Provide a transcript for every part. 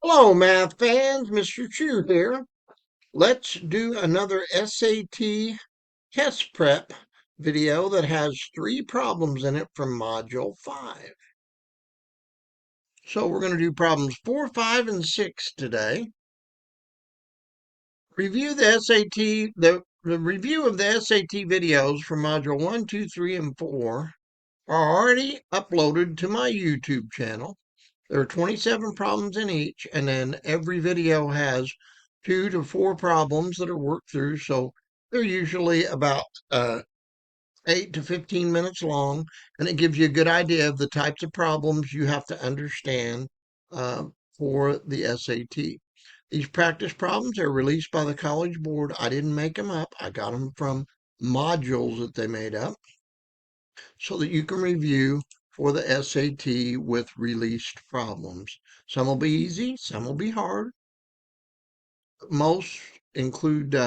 Hello, math fans. Mr. Chu here. Let's do another SAT test prep video that has 3 problems in it from Module 5. So we're going to do problems 4, 5, and 6 today. Review the SAT, the review of the SAT videos from Module 1, 2, 3, and 4 are already uploaded to my YouTube channel. There are 27 problems in each, and then every video has 2 to 4 problems that are worked through. So they're usually about 8 to 15 minutes long, and it gives you a good idea of the types of problems you have to understand uh, for the SAT. These practice problems are released by the College Board. I didn't make them up. I got them from modules that they made up so that you can review for the SAT with released problems. Some will be easy, some will be hard. Most include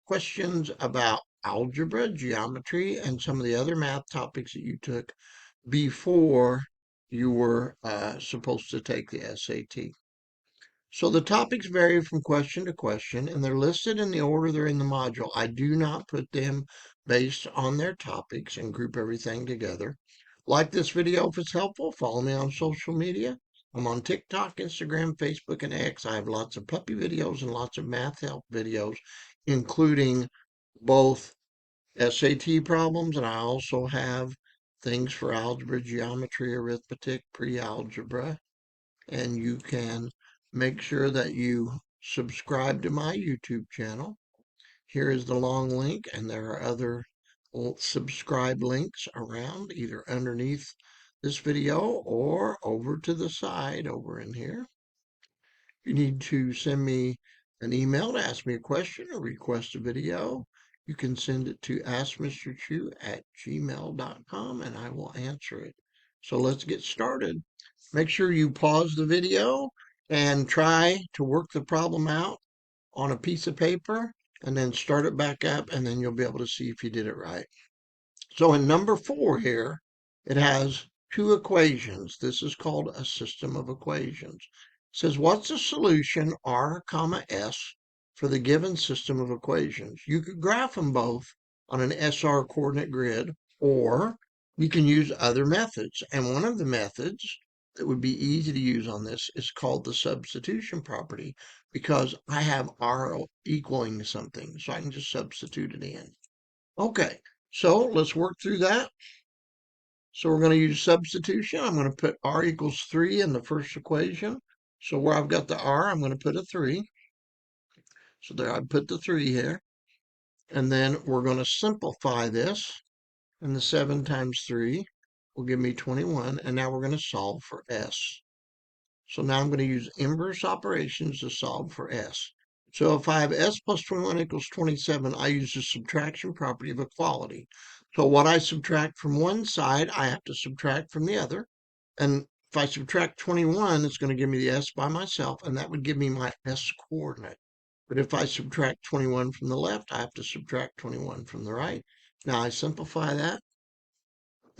questions about algebra, geometry, and some of the other math topics that you took before you were supposed to take the SAT. So the topics vary from question to question, and they're listed in the order they're in the module. I do not put them based on their topics and group everything together. Like this video if it's helpful. Follow me on social media. I'm on TikTok, Instagram, Facebook, and X. I have lots of puppy videos and lots of math help videos, including both SAT problems, and I also have things for algebra, geometry, arithmetic, pre-algebra, and you can make sure that you subscribe to my YouTube channel. Here is the long link, and there are other subscribe links around, either underneath this video or over to the side over in here. You need to send me an email to ask me a question or request a video. You can send it to askmrchu@gmail.com and I will answer it. So let's get started. Make sure you pause the video and try to work the problem out on a piece of paper and then start it back up, and then you'll be able to see if you did it right. So in number 4 here, it has 2 equations. This is called a system of equations. It says, what's the solution R comma S for the given system of equations? You could graph them both on an SR coordinate grid, or you can use other methods. And one of the methods that would be easy to use on this is called the substitution property, because I have R equaling something, so I can just substitute it in. Okay, so let's work through that. So we're going to use substitution. I'm going to put R equals 3 in the first equation. So where I've got the R, I'm going to put a 3. So there I put the 3 here. And then we're going to simplify this. And the 7 times 3 will give me 21. And now we're going to solve for S. So now I'm going to use inverse operations to solve for S. So if I have S plus 21 equals 27, I use the subtraction property of equality. So what I subtract from one side, I have to subtract from the other. And if I subtract 21, it's going to give me the S by myself, and that would give me my S coordinate. But if I subtract 21 from the left, I have to subtract 21 from the right. Now I simplify that.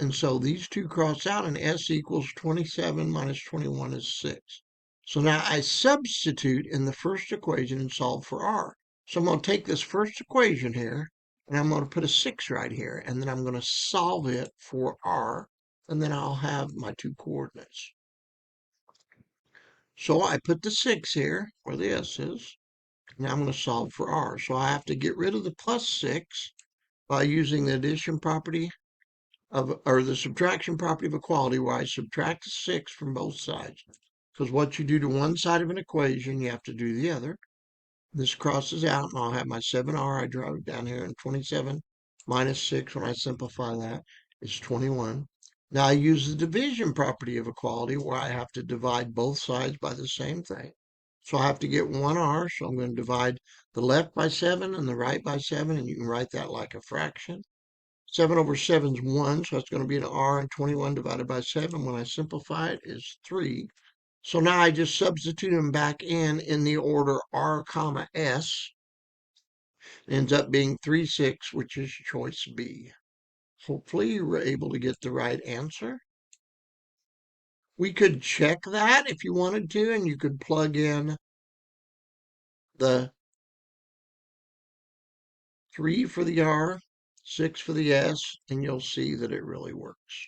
And so these two cross out, and S equals 27 minus 21 is 6. So now I substitute in the first equation and solve for R. So I'm going to take this first equation here, and I'm going to put a 6 right here, and then I'm going to solve it for R, and then I'll have my 2 coordinates. So I put the 6 here, where the S is. Now I'm going to solve for R. So I have to get rid of the plus 6 by using the addition property or the subtraction property of equality, where I subtract 6 from both sides. Because what you do to one side of an equation, you have to do the other. This crosses out, and I'll have my 7R. I draw it down here, and 27 minus 6, when I simplify that, is 21. Now I use the division property of equality, where I have to divide both sides by the same thing. So I have to get 1R, so I'm going to divide the left by 7 and the right by 7, and you can write that like a fraction. 7 over 7 is 1, so it's going to be an R, and 21 divided by 7, when I simplify it, is 3. So now I just substitute them back in the order R comma S. It ends up being 3, 6, which is choice B. Hopefully you were able to get the right answer. We could check that if you wanted to, and you could plug in the 3 for the R, 6 for the S, and you'll see that it really works.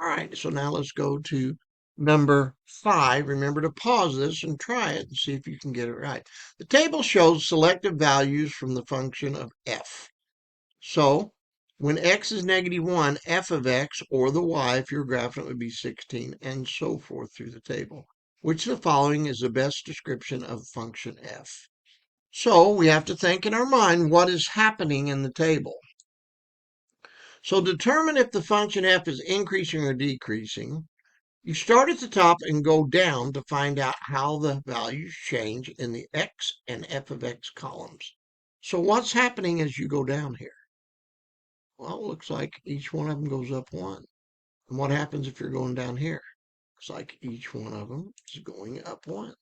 All right, so now let's go to number 5. Remember to pause this and try it and see if you can get it right. The table shows selective values from the function of f. So when x is -1, f of x, or the y, if you're graphing it, would be 16, and so forth through the table. Which of the following is the best description of function f? So we have to think in our mind what is happening in the table. So determine if the function f is increasing or decreasing. You start at the top and go down to find out how the values change in the x and f of x columns. So what's happening as you go down here? Well, it looks like each one of them goes up 1. And what happens if you're going down here? It's like each one of them is going up 1.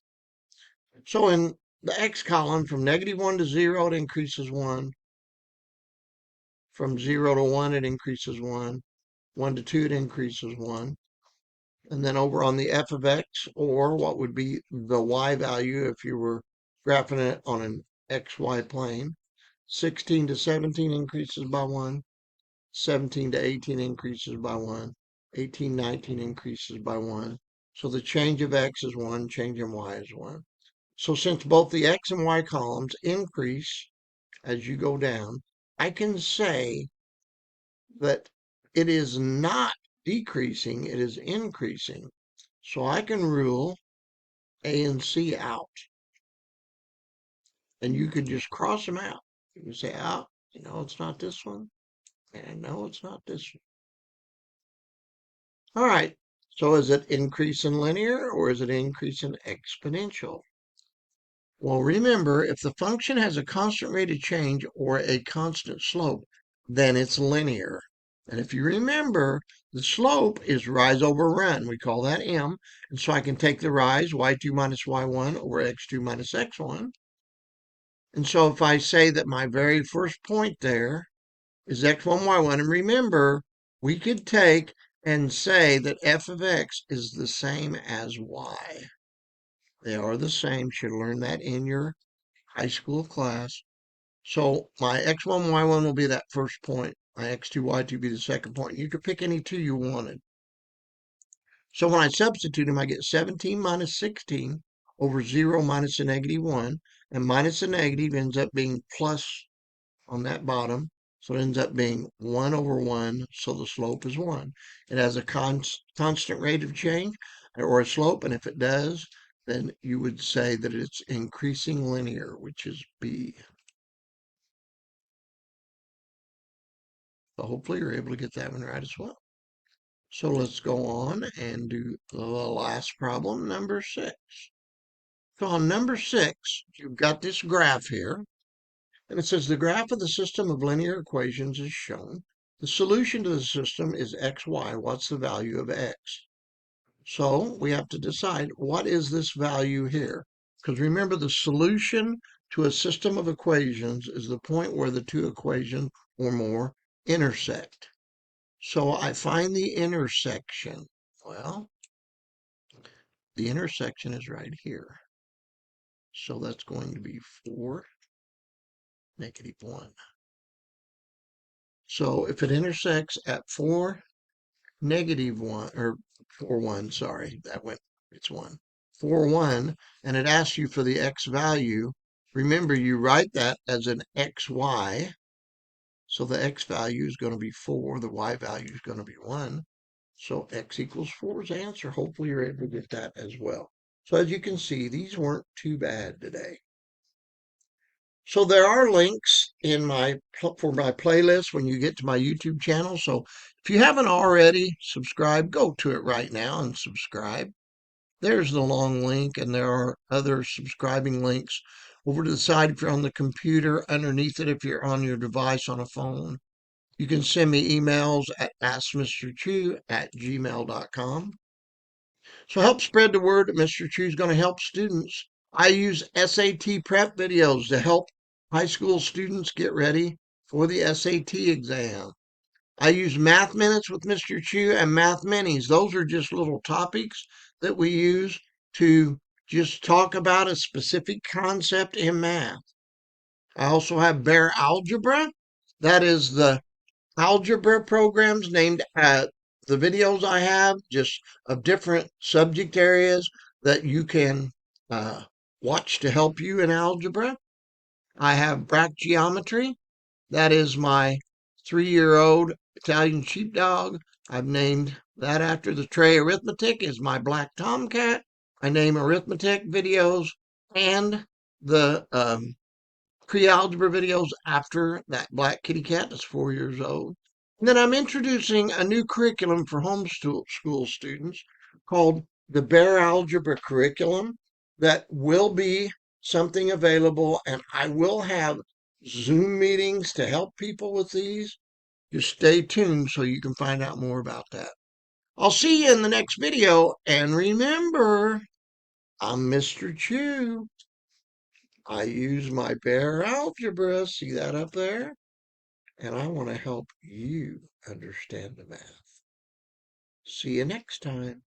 So in the x column, from -1 to 0, it increases 1. From 0 to 1, it increases 1. 1 to 2, it increases 1. And then over on the f of x, or what would be the y value if you were graphing it on an xy plane, 16 to 17 increases by 1. 17 to 18 increases by 1. 18, 19 increases by 1. So the change of x is 1, change in y is 1. So since both the x and y columns increase as you go down, I can say that it is not decreasing, it is increasing. So I can rule A and C out. And you could just cross them out. You can say, oh, it's not this one. And no, it's not this one. All right. So is it increase in linear or is it increase in exponential? Well, remember, if the function has a constant rate of change or a constant slope, then it's linear. And if you remember, the slope is rise over run. We call that m. And so I can take the rise, y2 minus y1 over x2 minus x1. And so if I say that my very first point there is x1, y1, and remember, we could take and say that f of x is the same as y. They are the same. Should learn that in your high school class. So my x1, y1 will be that first point. My x2, y2 be the second point. You could pick any two you wanted. So when I substitute them, I get 17 minus 16 over 0 minus a -1. And minus a negative ends up being plus on that bottom. So it ends up being 1 over 1. So the slope is 1. It has a constant rate of change or a slope. And if it does, then you would say that it's increasing linear, which is B. So hopefully you're able to get that one right as well. So let's go on and do the last problem, number 6. So on number 6, you've got this graph here. And it says the graph of the system of linear equations is shown. The solution to the system is xy. What's the value of x? So we have to decide what is this value here. Because remember, the solution to a system of equations is the point where the two equations or more intersect. So I find the intersection. Well, the intersection is right here. So that's going to be 4, -1. So if it intersects at 4, -1, or 4, 1, sorry, it's 1. 4, 1, and it asks you for the x value. Remember, you write that as an xy. So the x value is going to be 4, the y value is going to be 1. So x equals 4 is the answer. Hopefully you're able to get that as well. So as you can see, these weren't too bad today. So there are links in for my playlist when you get to my YouTube channel. So if you haven't already subscribed, go to it right now and subscribe. There's the long link, and there are other subscribing links over to the side if you're on the computer, underneath it if you're on your device on a phone. You can send me emails at askmrchu@gmail.com. So help spread the word that Mr. Chu is going to help students. I use SAT prep videos to help high school students get ready for the SAT exam. I use Math Minutes with Mr. Chu and Math Minis. Those are just little topics that we use to just talk about a specific concept in math. I also have Bear Algebra. That is the algebra programs named at the videos I have, just of different subject areas that you can uh, watch to help you in algebra. I have Brack Geometry. That is my 3-year-old Italian sheepdog. I've named that after the tray. Arithmetic is my black tomcat. I name arithmetic videos and the pre-algebra videos after that black kitty cat that's 4 years old. And then I'm introducing a new curriculum for homeschool school students called the Bear Algebra Curriculum that will be something available, and I will have Zoom meetings to help people with these. Just stay tuned so you can find out more about that. I'll see you in the next video, and remember, I'm Mr. Chu. I use my Bear Algebra, see that up there? And I want to help you understand the math. See you next time.